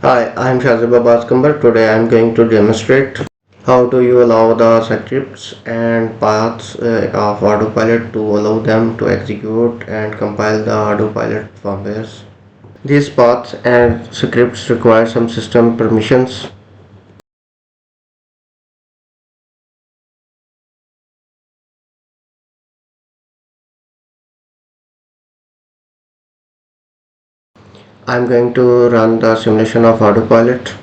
Hi, I'm Shazib Baskambar. Today I'm going to demonstrate how do you allow the scripts and paths of ArduPilot to allow them to execute and compile the ArduPilot firmwares. These paths and scripts require some system permissions. I'm going to run the simulation of ArduPilot.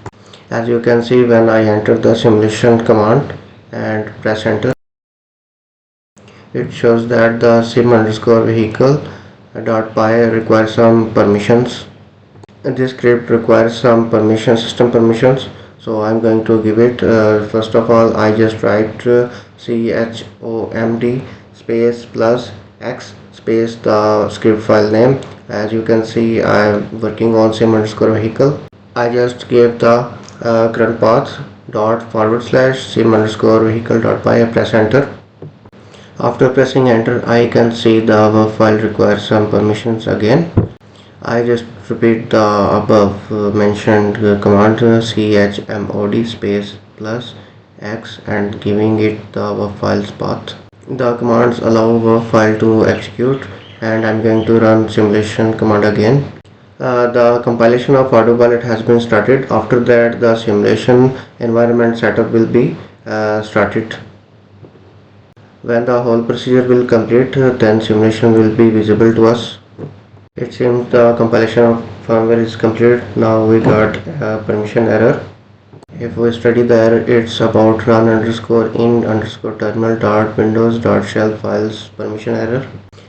As you can see, when I enter the simulation command and press enter, it shows that the sim underscore vehicle dot py requires some permissions. This script requires some system permissions, so I'm going to give it. First of all, I just write chomd space plus x space the script file name. As you can see, I'm working on sim underscore vehicle. I just gave the current path dot forward slash sim underscore vehicle dot py. Press enter. After pressing enter, I can see the above file requires some permissions again. I just repeat the above mentioned command chmod space plus x and giving it the above file's path. The commands allow above file to execute, and I'm going to run simulation command again. The compilation of ArduPilot has been started. After that, the simulation environment setup will be started. When the whole procedure will complete, then simulation will be visible to us. It seems the compilation of firmware is complete. Now we got a permission error. If we study the error, it's about run underscore in underscore terminal dot windows dot shell files permission error.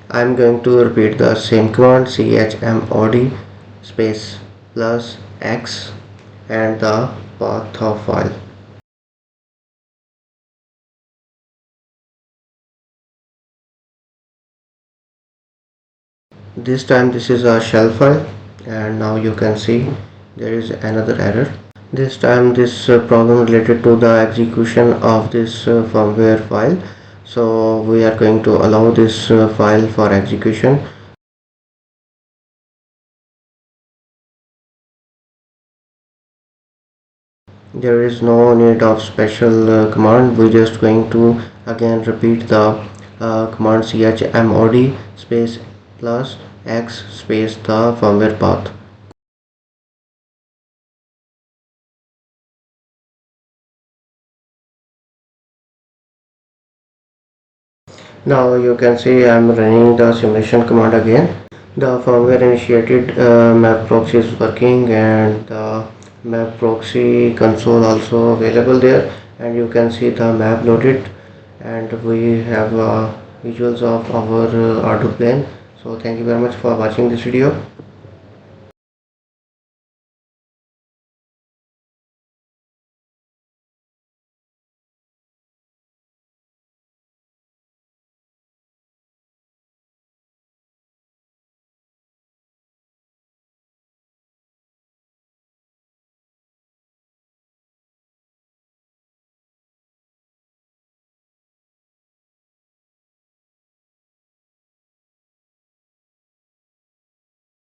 I'm going to repeat the same command chmod space plus x and the path of file. This time this is a shell file, and now you can see there is another error. This time this problem related to the execution of this firmware file, so we are going to allow this file for execution. There is no need of special command. We just going to again repeat the command chmod space plus x space the firmware path. Now you can see I am running the simulation command again. The firmware initiated map proxy is working, and the map proxy console also available there, and you can see the map loaded, and we have visuals of our Ardu plane. So thank you very much for watching this video.